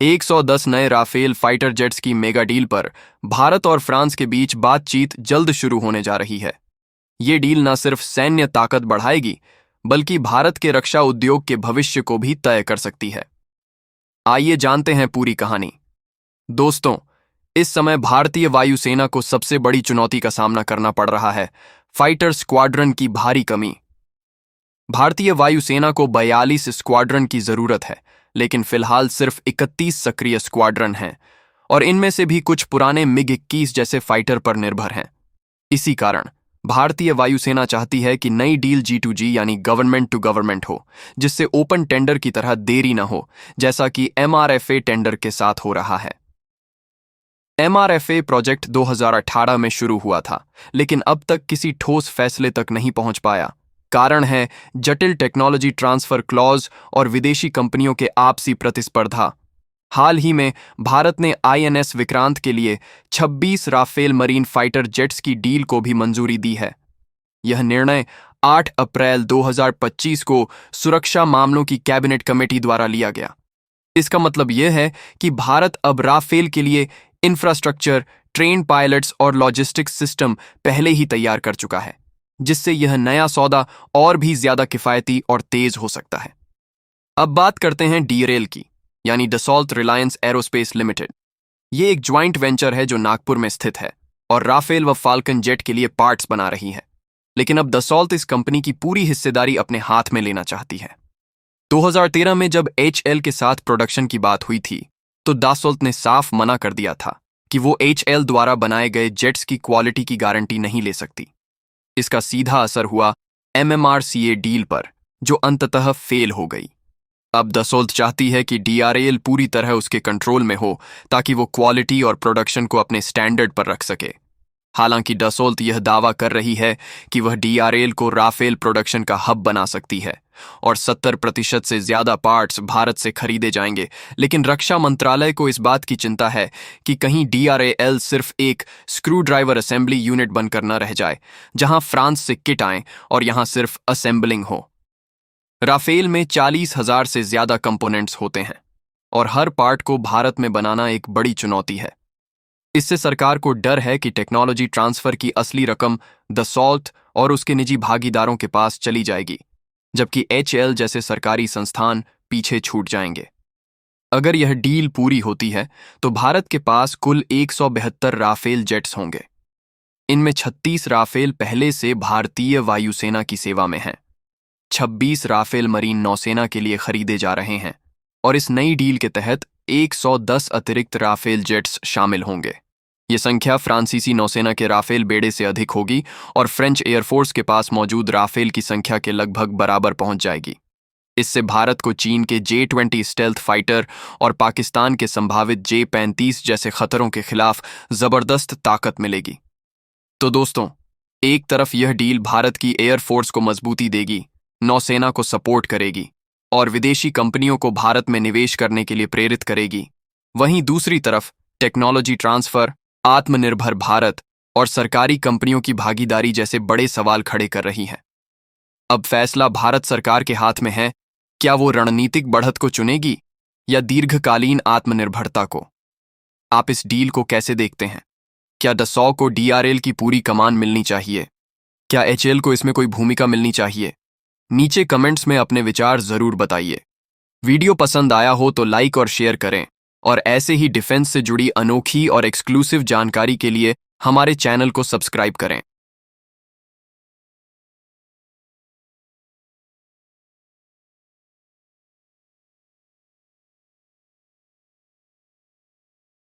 110 नए Rafale fighter jets की mega deal पर भारत और फ्रांस के बीच बातचीत जल्द शुरू होने जा रही है। ये डील न सिर्फ सैन्य ताकत बढ़ाएगी, बल्कि भारत के रक्षा उद्योग के भविष्य को भी तय कर सकती है। आइए जानते हैं पूरी कहानी। दोस्तों, इस समय भारतीय वायुसेना को सबसे बड़ी चुनौती का सामना करना पड़ रहा है, फाइटर स्क्वाड्रन की भारी कमी। भारतीय वायुसेना को 42 स्क्वाड्रन की जरूरत है, लेकिन फिलहाल सिर्फ 31 सक्रिय स्क्वाड्रन हैं और इनमें से भी कुछ पुराने मिग-21 जैसे फाइटर पर निर्भर हैं। इसी कारण भारतीय वायुसेना चाहती है कि नई डील G2G यानी गवर्नमेंट टू गवर्नमेंट हो, जिससे ओपन टेंडर की तरह देरी न हो, जैसा कि MRFA टेंडर के साथ हो रहा है। MRFA प्रोजेक्ट 2018 में शुरू हुआ था, लेकिन अब तक किसी ठोस फैसले तक नहीं पहुंच पाया। कारण है जटिल टेक्नोलॉजी ट्रांसफर क्लॉज और विदेशी कंपनियों के आपसी प्रतिस्पर्धा। हाल ही में भारत ने INS विक्रांत के लिए 26 राफेल मरीन फाइटर जेट्स की डील को भी मंजूरी दी है। यह निर्णय 8 अप्रैल 2025 को सुरक्षा मामलों की कैबिनेट कमेटी द्वारा लिया गया। इसका मतलब यह है कि भारत अब राफेल के लिए इंफ्रास्ट्रक्चर, ट्रेन पायलट्स और लॉजिस्टिक्स सिस्टम पहले ही तैयार कर चुका है, जिससे यह नया सौदा और भी ज्यादा किफायती और तेज हो सकता है। अब बात करते हैं डीआरएल की, यानी डसॉल्ट रिलायंस एरोस्पेस लिमिटेड। ये एक ज्वाइंट वेंचर है जो नागपुर में स्थित है और राफेल व फाल्कन जेट के लिए पार्ट्स बना रही है। लेकिन अब डसॉल्ट इस कंपनी की पूरी हिस्सेदारी अपने हाथ में लेना चाहती है। 2013 में जब HL के साथ प्रोडक्शन की बात हुई थी, तो डसॉल्ट ने साफ मना कर दिया था कि वो HL द्वारा बनाए गए जेट्स की क्वालिटी की गारंटी नहीं ले सकती। इसका सीधा असर हुआ MMRCA डील पर, जो अंततः फेल हो गई। अब डसॉल्ट चाहती है कि DRAL पूरी तरह उसके कंट्रोल में हो, ताकि वो क्वालिटी और प्रोडक्शन को अपने स्टैंडर्ड पर रख सके। हालांकि डसॉल्ट यह दावा कर रही है कि वह DRAL को राफेल प्रोडक्शन का हब बना सकती है और 70% से ज्यादा पार्ट्स भारत से खरीदे जाएंगे। लेकिन रक्षा मंत्रालय को इस बात की चिंता है कि कहीं DRAL सिर्फ एक स्क्रू ड्राइवर असेंबली यूनिट बनकर न रह जाए, जहां फ्रांस से किट आए और यहां सिर्फ असेंबलिंग हो। राफेल में 40,000 से ज्यादा कंपोनेंट्स होते हैं और हर पार्ट को भारत में बनाना एक बड़ी चुनौती है। इससे सरकार को डर है कि टेक्नोलॉजी ट्रांसफर की असली रकम डसॉल्ट और उसके निजी भागीदारों के पास चली जाएगी, जबकि HL जैसे सरकारी संस्थान पीछे छूट जाएंगे। अगर यह डील पूरी होती है तो भारत के पास कुल 172 राफेल जेट्स होंगे। इनमें 36 राफेल पहले से भारतीय वायुसेना की सेवा में हैं, 26 राफेल मरीन नौसेना के लिए खरीदे जा रहे हैं और इस नई डील के तहत 110 अतिरिक्त राफेल जेट्स शामिल होंगे। ये संख्या फ्रांसीसी नौसेना के राफेल बेड़े से अधिक होगी और फ्रेंच एयरफोर्स के पास मौजूद राफेल की संख्या के लगभग बराबर पहुंच जाएगी। इससे भारत को चीन के J-20 स्टेल्थ फाइटर और पाकिस्तान के संभावित J-35 जैसे खतरों के खिलाफ जबरदस्त ताकत मिलेगी। तो दोस्तों, एक तरफ यह डील भारत की एयरफोर्स को मजबूती देगी, नौसेना को सपोर्ट करेगी और विदेशी कंपनियों को भारत में निवेश करने के लिए प्रेरित करेगी। वहीं दूसरी तरफ टेक्नोलॉजी ट्रांसफर, आत्मनिर्भर भारत और सरकारी कंपनियों की भागीदारी जैसे बड़े सवाल खड़े कर रही है। अब फैसला भारत सरकार के हाथ में है। क्या वो रणनीतिक बढ़त को चुनेगी या दीर्घकालीन आत्मनिर्भरता को? आप इस डील को कैसे देखते हैं? क्या डसॉल्ट को DRAL की पूरी कमान मिलनी चाहिए? क्या HL को इसमें कोई भूमिका मिलनी चाहिए? नीचे कमेंट्स में अपने विचार जरूर बताइए। वीडियो पसंद आया हो तो लाइक और शेयर करें और ऐसे ही डिफेंस से जुड़ी अनोखी और एक्सक्लूसिव जानकारी के लिए हमारे चैनल को सब्सक्राइब करें।